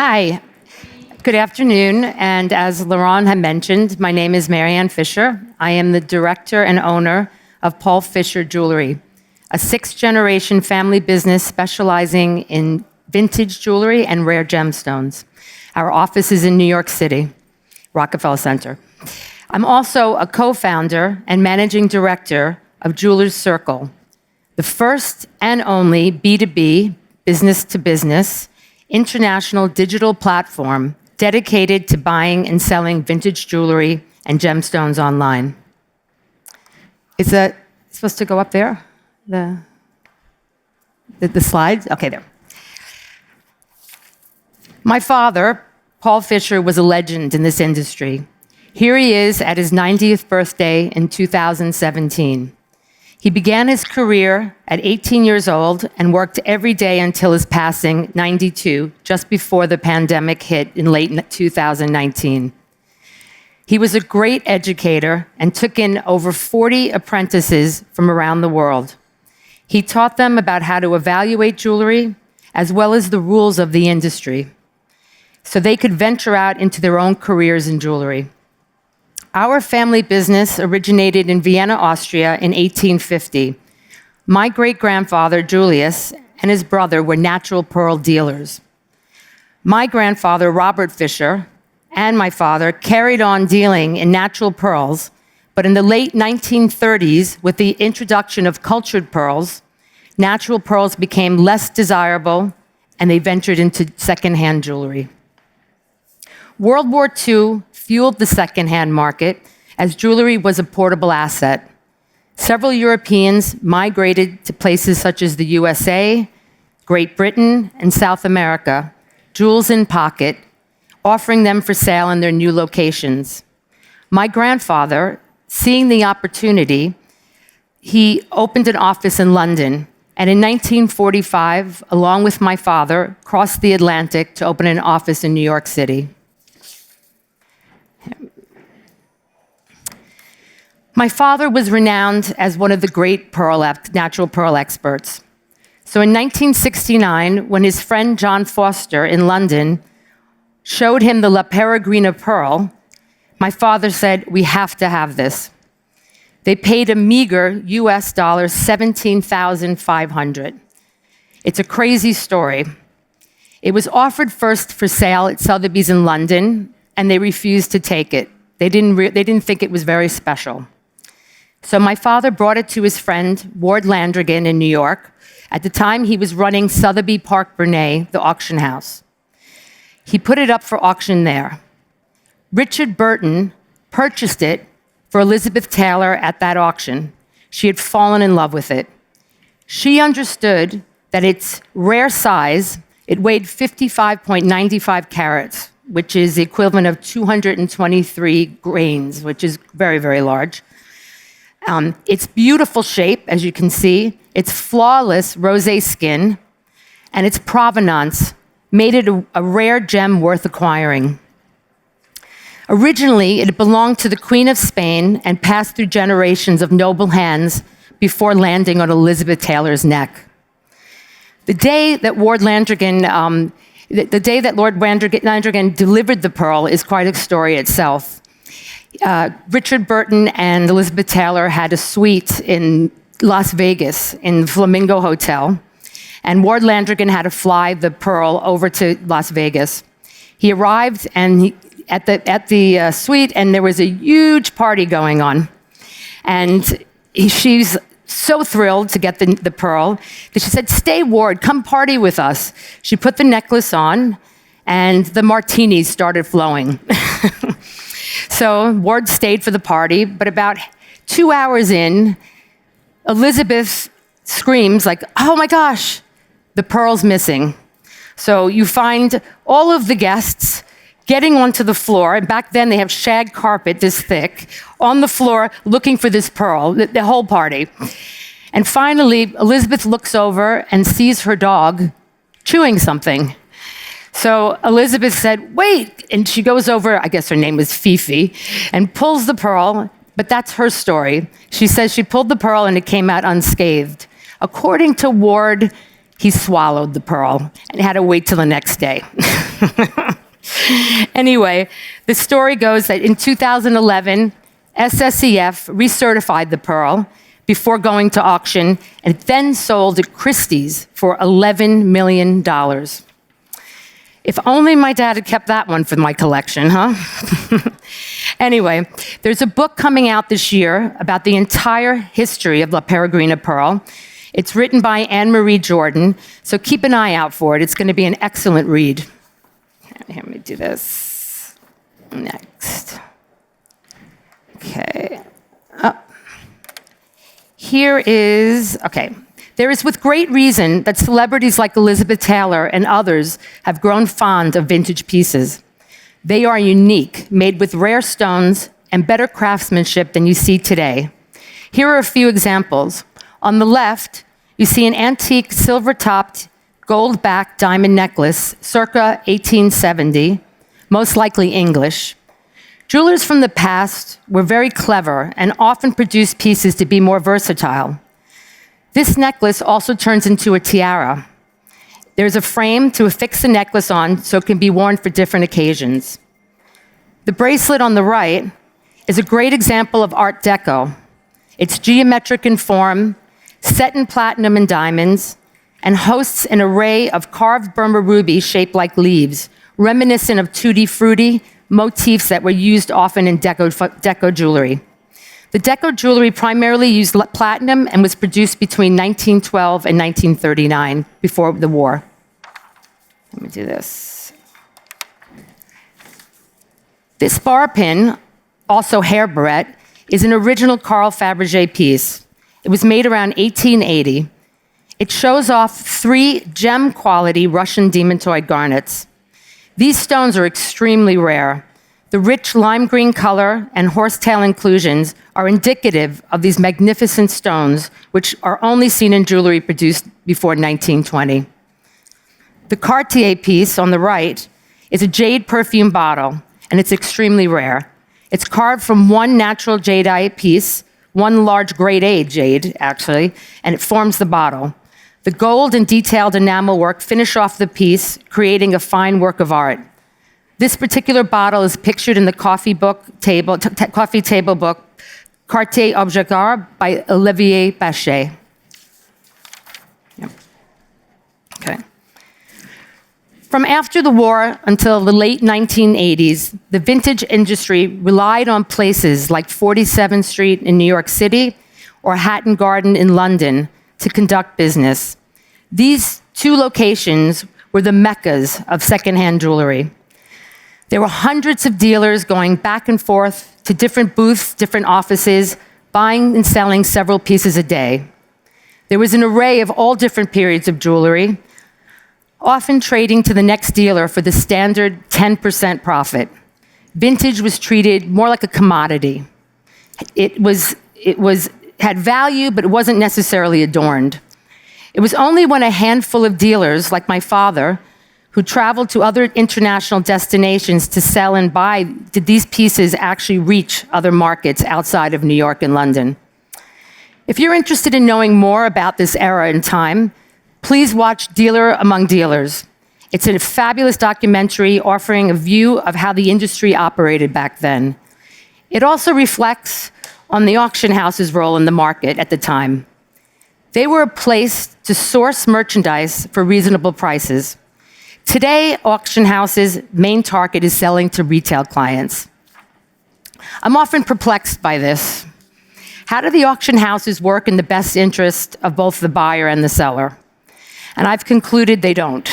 Hi, good afternoon. And as Laurent had mentioned, my name is Marianne Fisher. I am the director and owner of Paul Fisher Jewelry, a sixth-generation family business specializing in vintage jewelry and rare gemstones. Our office is in New York City, Rockefeller Center. I'm also a co-founder and managing director of Jewelers Circle, the first and only B2B, business-to-business, international digital platform dedicated to buying and selling vintage jewelry and gemstones online. Is that supposed to go up there? The slides? Okay, there. My father, Paul Fisher, was a legend in this industry. Here he is at his 90th birthday in 2017. He began his career at 18 years old and worked every day until his passing, 92, just before the pandemic hit in late 2019. He was a great educator and took in over 40 apprentices from around the world. He taught them about how to evaluate jewelry, as well as the rules of the industry, so they could venture out into their own careers in jewelry. Our family business originated in Vienna, Austria in 1850. My great-grandfather, Julius, and his brother were natural pearl dealers. My grandfather, Robert Fisher, and my father carried on dealing in natural pearls, but in the late 1930s, with the introduction of cultured pearls, natural pearls became less desirable, and they ventured into secondhand jewelry. World War II fueled the secondhand market as jewelry was a portable asset. Several Europeans migrated to places such as the USA, Great Britain, and South America, jewels in pocket, offering them for sale in their new locations. My grandfather, seeing the opportunity, he opened an office in London, and in 1945, along with my father, crossed the Atlantic to open an office in New York City. My father was renowned as one of the great natural pearl experts. So in 1969, when his friend John Foster in London showed him the Peregrina Pearl, my father said, "We have to have this." They paid a meager US dollars 17,500. It's a crazy story. It was offered first for sale at Sotheby's in London, and they refused to take it. They didn't think it was very special. So my father brought it to his friend, Ward Landrigan in New York. At the time, he was running Sotheby Park Bernay, the auction house. He put it up for auction there. Richard Burton purchased it for Elizabeth Taylor at that auction. She had fallen in love with it. She understood that its rare size, it weighed 55.95 carats, which is the equivalent of 223 grains, which is very, very large. Its beautiful shape, as you can see, its flawless rosé skin, and its provenance made it a rare gem worth acquiring. Originally, it belonged to the Queen of Spain and passed through generations of noble hands before landing on Elizabeth Taylor's neck. The day that Lord Landrigan delivered the pearl is quite a story itself. Richard Burton and Elizabeth Taylor had a suite in Las Vegas in Flamingo Hotel, and Ward Landrigan had to fly the pearl over to Las Vegas. He arrived at the suite, and there was a huge party going on. And she's so thrilled to get the pearl that she said, "Stay, Ward, come party with us." She put the necklace on, and the martinis started flowing. So Ward stayed for the party, but about 2 hours in, Elizabeth screams like, "Oh my gosh, the pearl's missing." So you find all of the guests getting onto the floor, and back then they have shag carpet this thick, on the floor looking for this pearl, the whole party. And finally, Elizabeth looks over and sees her dog chewing something. So Elizabeth said, "Wait," and she goes over, I guess her name was Fifi, and pulls the pearl, but that's her story. She says she pulled the pearl and it came out unscathed. According to Ward, he swallowed the pearl and had to wait till the next day. Anyway, the story goes that in 2011, SSEF recertified the pearl before going to auction and then sold at Christie's for $11 million. If only my dad had kept that one for my collection, huh? Anyway, there's a book coming out this year about the entire history of La Peregrina Pearl. It's written by Anne-Marie Jordan, so keep an eye out for it. It's going to be an excellent read. Let me do this. Next. Okay. Here is, okay. There is with great reason that celebrities like Elizabeth Taylor and others have grown fond of vintage pieces. They are unique, made with rare stones and better craftsmanship than you see today. Here are a few examples. On the left, you see an antique silver-topped, gold-backed diamond necklace, circa 1870, most likely English. Jewelers from the past were very clever and often produced pieces to be more versatile. This necklace also turns into a tiara. There's a frame to affix the necklace on so it can be worn for different occasions. The bracelet on the right is a great example of Art Deco. It's geometric in form, set in platinum and diamonds, and hosts an array of carved Burma rubies shaped like leaves, reminiscent of tutti frutti motifs that were used often in Deco jewelry. The Deco jewelry primarily used platinum and was produced between 1912 and 1939, before the war. Let me do this. This bar pin, also hair barrette, is an original Carl Fabergé piece. It was made around 1880. It shows off 3 gem-quality Russian demantoid garnets. These stones are extremely rare. The rich lime green color and horsetail inclusions are indicative of these magnificent stones, which are only seen in jewelry produced before 1920. The Cartier piece on the right is a jade perfume bottle, and it's extremely rare. It's carved from one natural jadeite piece, one large grade A jade, actually, and it forms the bottle. The gold and detailed enamel work finish off the piece, creating a fine work of art. This particular bottle is pictured in the coffee table book, Cartier Objets d'Art by Olivier Bachet. Yep. Okay. From after the war until the late 1980s, the vintage industry relied on places like 47th Street in New York City or Hatton Garden in London to conduct business. These 2 locations were the meccas of secondhand jewelry. There were hundreds of dealers going back and forth to different booths, different offices, buying and selling several pieces a day. There was an array of all different periods of jewelry, often trading to the next dealer for the standard 10% profit. Vintage was treated more like a commodity. It had value, but it wasn't necessarily adorned. It was only when a handful of dealers, like my father, who traveled to other international destinations to sell and buy, did these pieces actually reach other markets outside of New York and London. If you're interested in knowing more about this era in time, please watch Dealer Among Dealers. It's a fabulous documentary offering a view of how the industry operated back then. It also reflects on the auction house's role in the market at the time. They were a place to source merchandise for reasonable prices. Today, auction houses' main target is selling to retail clients. I'm often perplexed by this. How do the auction houses work in the best interest of both the buyer and the seller? And I've concluded they don't.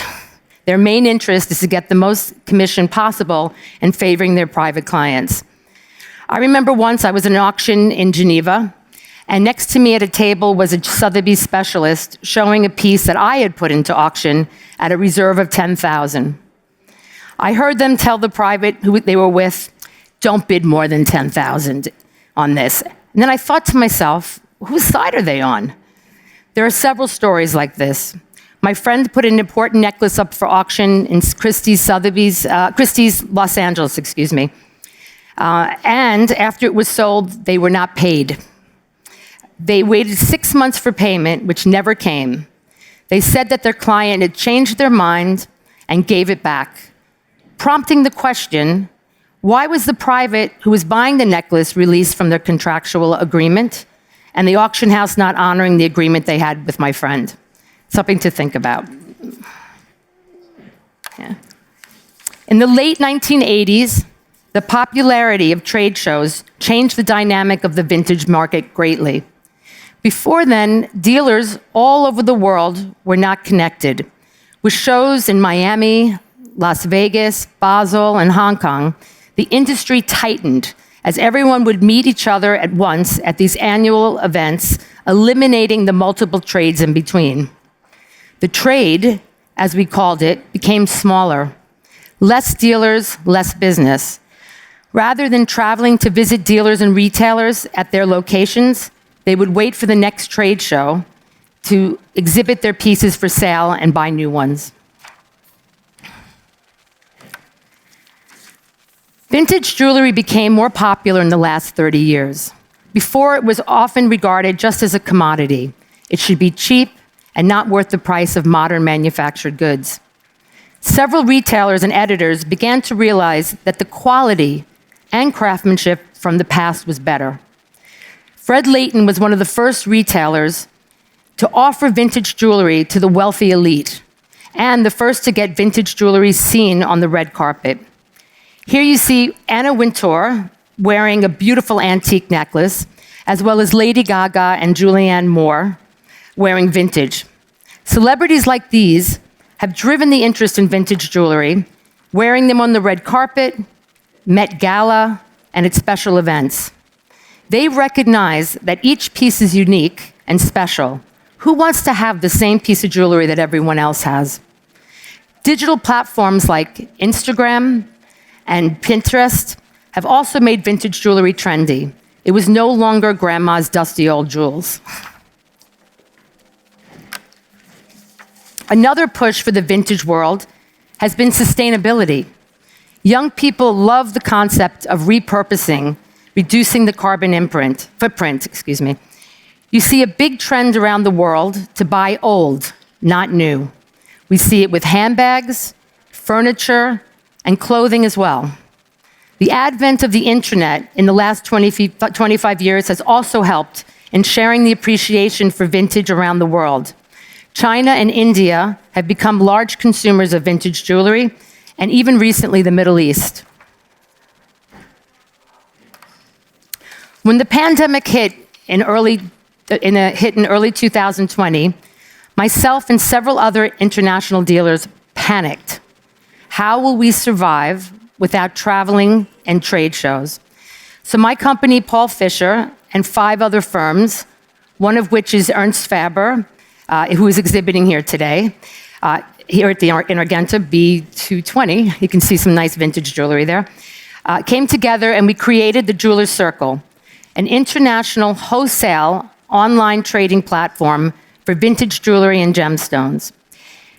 Their main interest is to get the most commission possible in favoring their private clients. I remember once I was at an auction in Geneva, and next to me at a table was a Sotheby's specialist showing a piece that I had put into auction at a reserve of $10,000. I heard them tell the private who they were with, don't bid more than $10,000 on this. And then I thought to myself, whose side are they on? There are several stories like this. My friend put an important necklace up for auction in Christie's Los Angeles, and after it was sold, they were not paid. They waited 6 months for payment, which never came. They said that their client had changed their mind and gave it back, prompting the question, why was the private who was buying the necklace released from their contractual agreement and the auction house not honoring the agreement they had with my friend? Something to think about. Yeah. In the late 1980s, the popularity of trade shows changed the dynamic of the vintage market greatly. Before then, dealers all over the world were not connected. With shows in Miami, Las Vegas, Basel, and Hong Kong, the industry tightened as everyone would meet each other at once at these annual events, eliminating the multiple trades in between. The trade, as we called it, became smaller. Less dealers, less business. Rather than traveling to visit dealers and retailers at their locations, they would wait for the next trade show to exhibit their pieces for sale and buy new ones. Vintage jewelry became more popular in the last 30 years. Before, it was often regarded just as a commodity. It should be cheap and not worth the price of modern manufactured goods. Several retailers and editors began to realize that the quality and craftsmanship from the past was better. Fred Leighton was one of the first retailers to offer vintage jewelry to the wealthy elite, and the first to get vintage jewelry seen on the red carpet. Here you see Anna Wintour wearing a beautiful antique necklace, as well as Lady Gaga and Julianne Moore wearing vintage. Celebrities like these have driven the interest in vintage jewelry, wearing them on the red carpet, Met Gala, and at special events. They recognize that each piece is unique and special. Who wants to have the same piece of jewelry that everyone else has? Digital platforms like Instagram and Pinterest have also made vintage jewelry trendy. It was no longer grandma's dusty old jewels. Another push for the vintage world has been sustainability. Young people love the concept of repurposing, reducing the carbon footprint. You see a big trend around the world to buy old, not new. We see it with handbags, furniture, and clothing as well. The advent of the internet in the last 25 years has also helped in sharing the appreciation for vintage around the world. China and India have become large consumers of vintage jewelry, and even recently, the Middle East. When the pandemic hit in early 2020, myself and several other international dealers panicked. How will we survive without traveling and trade shows? So my company, Paul Fisher, and 5 other firms, one of which is Ernst Faber, who is exhibiting here today, here at the INHORGENTA B220. You can see some nice vintage jewelry there. Came together and we created the Jewelers Circle, an international wholesale online trading platform for vintage jewelry and gemstones.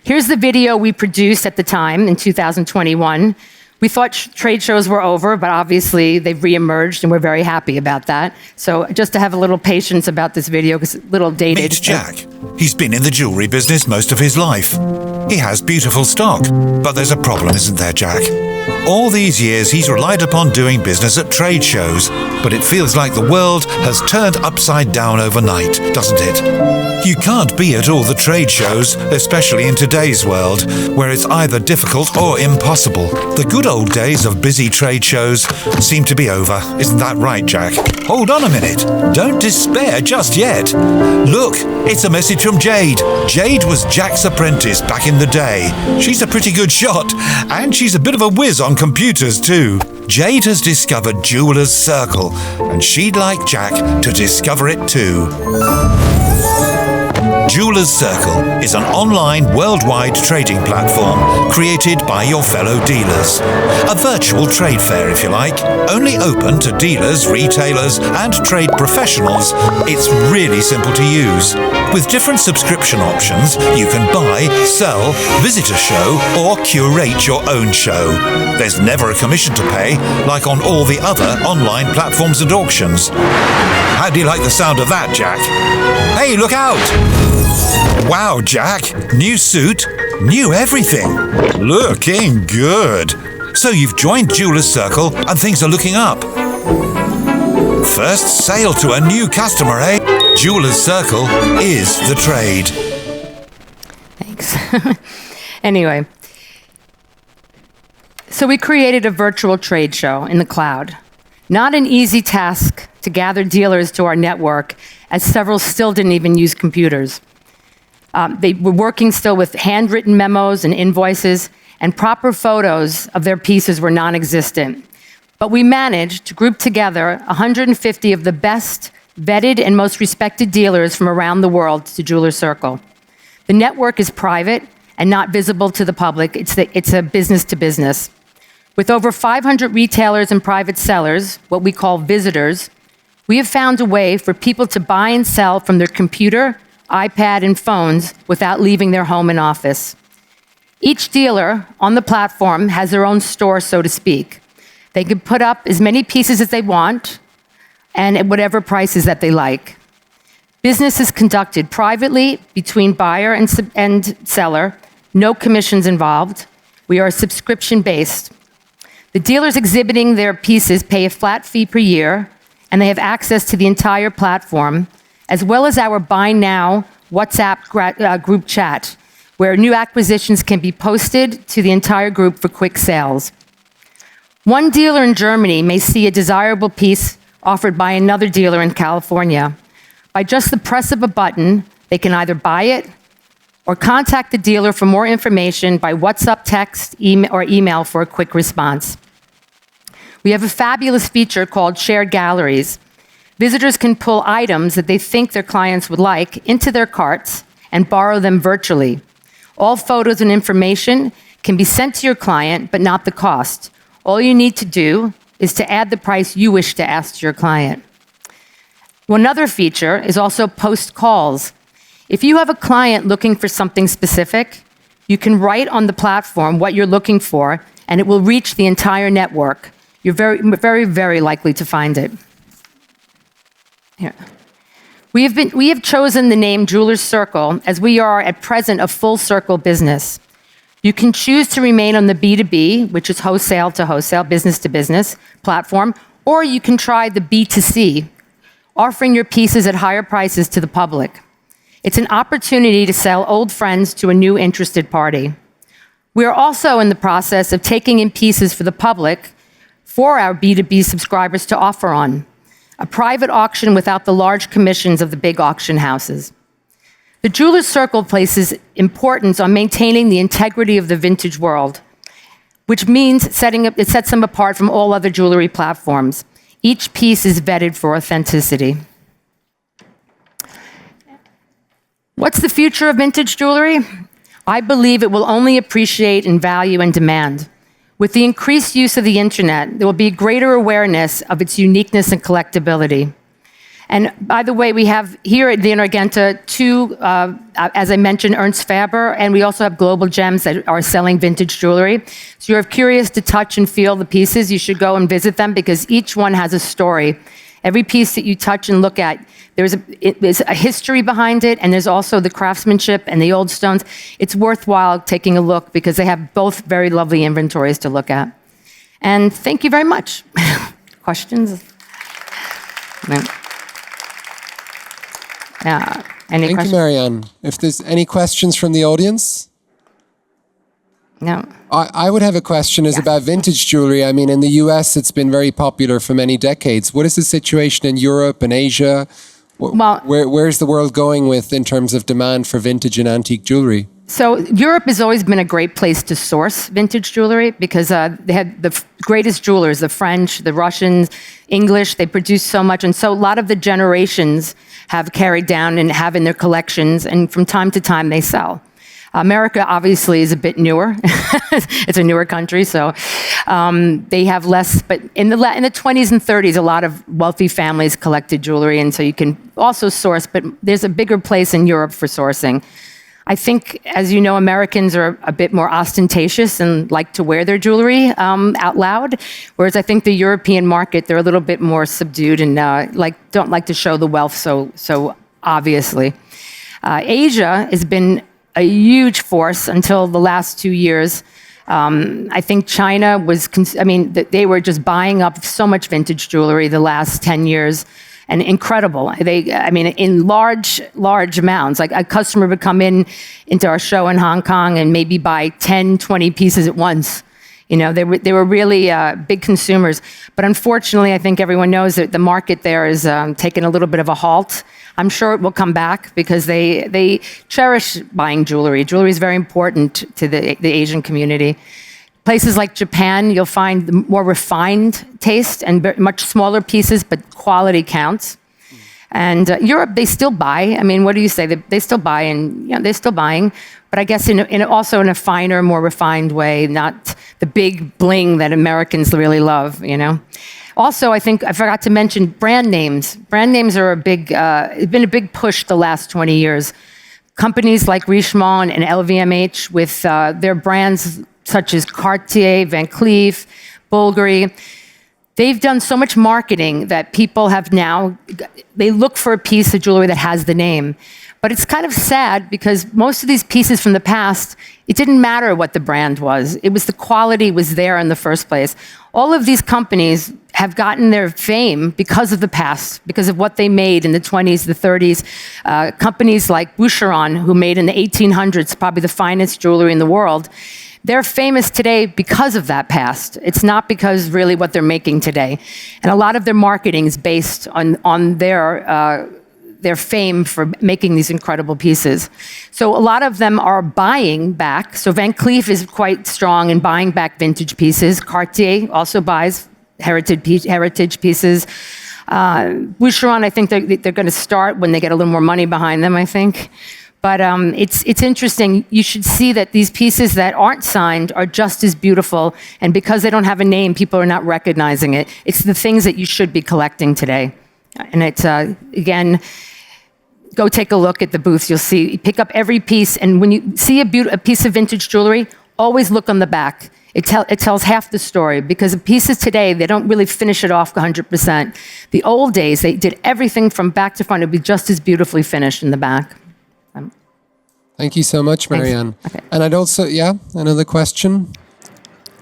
Here's the video we produced at the time in 2021. We thought trade shows were over, but obviously they've reemerged, and we're very happy about that. So just to have a little patience about this video, because it's a little dated. Meet Jack. He's been in the jewelry business most of his life. He has beautiful stock, but there's a problem, isn't there, Jack? All these years he's relied upon doing business at trade shows, but it feels like the world has turned upside down overnight, doesn't it? You can't be at all the trade shows, especially in today's world, where it's either difficult or impossible. The good old days of busy trade shows seem to be over. Isn't that right, Jack? Hold on a minute. Don't despair just yet. Look, it's a message from Jade. Jade was Jack's apprentice back in the day. She's a pretty good shot, and she's a bit of a whiz on computers too. Jade has discovered Jewelers Circle, and she'd like Jack to discover it too. Jewelers Circle is an online worldwide trading platform created by your fellow dealers. A virtual trade fair, if you like, only open to dealers, retailers, and trade professionals. It's really simple to use. With different subscription options, you can buy, sell, visit a show, or curate your own show. There's never a commission to pay, like on all the other online platforms and auctions. How do you like the sound of that, Jack? Hey, look out! Wow, Jack. New suit, new everything. Looking good. So you've joined Jeweller's Circle and things are looking up. First sale to a new customer, eh? Jeweller's Circle is the trade. Thanks. Anyway, so we created a virtual trade show in the cloud. Not an easy task to gather dealers to our network, as several still didn't even use computers. They were working still with handwritten memos and invoices, and proper photos of their pieces were non-existent. But we managed to group together 150 of the best vetted and most respected dealers from around the world to Jeweller's Circle. The network is private and not visible to the public. It's a business to business. With over 500 retailers and private sellers, what we call visitors, we have found a way for people to buy and sell from their computer, iPad, and phones without leaving their home and office. Each dealer on the platform has their own store, so to speak. They can put up as many pieces as they want and at whatever prices that they like. Business is conducted privately between buyer and seller, no commissions involved. We are subscription-based. The dealers exhibiting their pieces pay a flat fee per year, and they have access to the entire platform, as well as our Buy Now WhatsApp group chat, where new acquisitions can be posted to the entire group for quick sales. One dealer in Germany may see a desirable piece offered by another dealer in California. By just the press of a button, they can either buy it or contact the dealer for more information by WhatsApp, text, or email for a quick response. We have a fabulous feature called Shared Galleries. Visitors can pull items that they think their clients would like into their carts and borrow them virtually. All photos and information can be sent to your client, but not the cost. All you need to do is to add the price you wish to ask to your client. One other feature is also post calls. If you have a client looking for something specific, you can write on the platform what you're looking for, and it will reach the entire network. You're very, very, very likely to find it. Here. We have chosen the name Jeweller's Circle as we are at present a full circle business. You can choose to remain on the B2B, which is wholesale to wholesale, business to business platform, or you can try the B2C, offering your pieces at higher prices to the public. It's an opportunity to sell old friends to a new interested party. We are also in the process of taking in pieces for the public for our B2B subscribers to offer on, a private auction without the large commissions of the big auction houses. The Jeweller's Circle places importance on maintaining the integrity of the vintage world, which means it sets them apart from all other jewelry platforms. Each piece is vetted for authenticity. What's the future of vintage jewelry? I believe it will only appreciate in value and demand. With the increased use of the internet, there will be greater awareness of its uniqueness and collectability. And by the way, we have here at the INHORGENTA two, as I mentioned, Ernst Faber, and we also have Global Gems that are selling vintage jewelry. So you're curious to touch and feel the pieces, you should go and visit them because each one has a story. Every piece that you touch and look at, there's a history behind it, and there's also the craftsmanship and the old stones. It's worthwhile taking a look because they have both very lovely inventories to look at. And thank you very much. Questions? No. Thank you, Marianne. If there's any questions from the audience? No. I would have a question about vintage jewelry. I mean, in the US, it's been very popular for many decades. What is the situation in Europe and Asia? Well, where's the world going with in terms of demand for vintage and antique jewelry? So Europe has always been a great place to source vintage jewelry because they had the greatest jewelers, the French, the Russians, English. They produce so much. And so a lot of the generations have carried down and have in their collections. And from time to time, they sell. America obviously is a bit newer. It's a newer country, so they have less. But in the 20s and 30s, a lot of wealthy families collected jewelry, and so you can also source. But there's a bigger place in Europe for sourcing. I think, as you know, Americans are a bit more ostentatious and like to wear their jewelry out loud, whereas I think the European market, they're a little bit more subdued and don't like to show the wealth so obviously. Asia has been a huge force until the last 2 years. I think China they were just buying up so much vintage jewelry the last 10 years, and incredible. In large amounts. Like a customer would come into our show in Hong Kong and maybe buy 10, 20 pieces at once. They were really big consumers. But unfortunately, I think everyone knows that the market there is taking a little bit of a halt. I'm sure it will come back because they cherish buying jewelry. Jewelry is very important to the Asian community. Places like Japan, you'll find the more refined taste and much smaller pieces, but quality counts. And Europe, they still buy. What do you say? They still buy, and they're still buying. But I guess also in a finer, more refined way, not the big bling that Americans really love. Also, I think I forgot to mention brand names. Brand names are it's been a big push the last 20 years. Companies like Richemont and LVMH with their brands such as Cartier, Van Cleef, Bulgari, they've done so much marketing that people have now, they look for a piece of jewelry that has the name. But it's kind of sad because most of these pieces from the past, it didn't matter what the brand was. It was the quality was there in the first place. All of these companies have gotten their fame because of the past, because of what they made in the 20s, the 30s. Companies like Boucheron, who made in the 1800s probably the finest jewelry in the world, they're famous today because of that past. It's not because really what they're making today. And a lot of their marketing is based on their fame for making these incredible pieces. So a lot of them are buying back. So Van Cleef is quite strong in buying back vintage pieces. Cartier also buys heritage pieces. Boucheron, I think they're going to start when they get a little more money behind them, I think. But it's interesting. You should see that these pieces that aren't signed are just as beautiful. And because they don't have a name, people are not recognizing it. It's the things that you should be collecting today. And it's, again, go take a look at the booths. You'll see, pick up every piece. And when you see a piece of vintage jewelry, always look on the back. It tells half the story, because the pieces today, they don't really finish it off 100%. The old days, they did everything from back to front. It would be just as beautifully finished in the back. Thank you so much, Marianne. Okay. And I'd also, another question.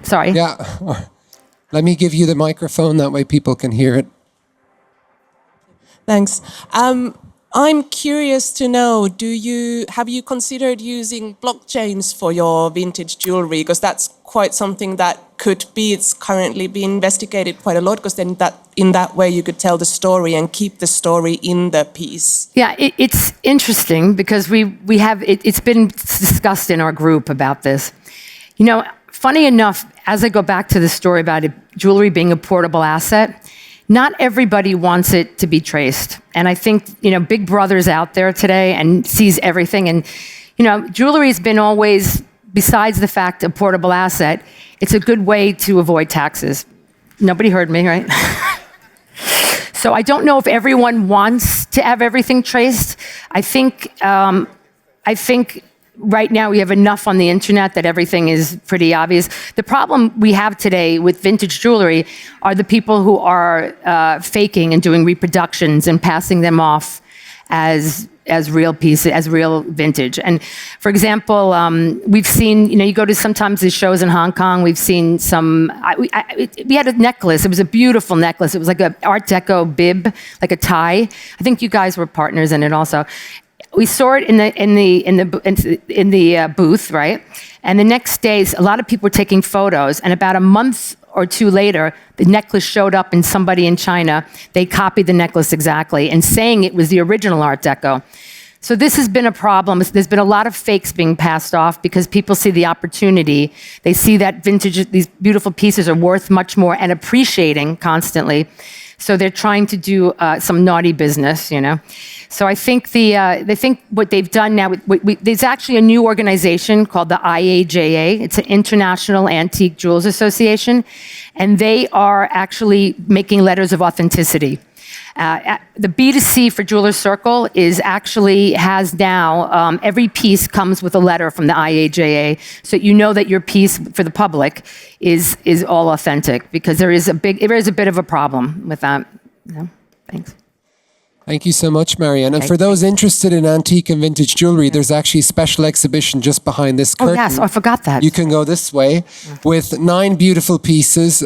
Sorry. Yeah. Let me give you the microphone. That way people can hear it. Thanks. I'm curious to know, have you considered using blockchains for your vintage jewelry? Because that's quite something that it's currently being investigated quite a lot, because then in that way you could tell the story and keep the story in the piece. Yeah, it's interesting because it's been discussed in our group about this. Funny enough, as I go back to the story about jewelry being a portable asset, not everybody wants it to be traced. And I think, Big Brother's out there today and sees everything. And, jewelry has been always, besides the fact a portable asset, it's a good way to avoid taxes. Nobody heard me, right? So I don't know if everyone wants to have everything traced. I think right now we have enough on the internet that everything is pretty obvious. The problem we have today with vintage jewelry are the people who are faking and doing reproductions and passing them off as real pieces, as real vintage. And for example, we've seen, you go to sometimes these shows in Hong Kong, we've seen we had a necklace. It was a beautiful necklace. It was like an Art Deco bib, like a tie. I think you guys were partners in it also. We saw it in the booth, right? And the next day, a lot of people were taking photos. And about a month or two later, the necklace showed up, and somebody in China, they copied the necklace exactly, and saying it was the original Art Deco. So this has been a problem. There's been a lot of fakes being passed off because people see the opportunity. They see that these beautiful pieces are worth much more and appreciating constantly. So they're trying to do some naughty business, So I think what they've done now, there's actually a new organization called the IAJA. It's an International Antique Jewels Association, and they are actually making letters of authenticity. The B2C for Jewelers Circle has now, every piece comes with a letter from the IAJA, so you know that your piece for the public is all authentic, because there is a bit of a problem with that. Thanks. Thank you so much, Marianne. And for those interested in antique and vintage jewelry, there's actually a special exhibition just behind this curtain. Oh, yes, I forgot that. You can go this way with 9 beautiful pieces,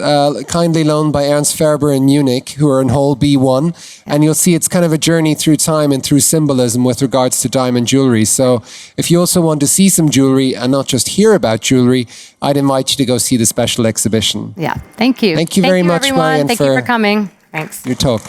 kindly loaned by Ernst Ferber in Munich, who are in hall B1. And you'll see it's kind of a journey through time and through symbolism with regards to diamond jewelry. So if you also want to see some jewelry and not just hear about jewelry, I'd invite you to go see the special exhibition. Yeah, thank you. Thank you very much, everyone. Marianne, Thank you for coming. Thanks. your talk.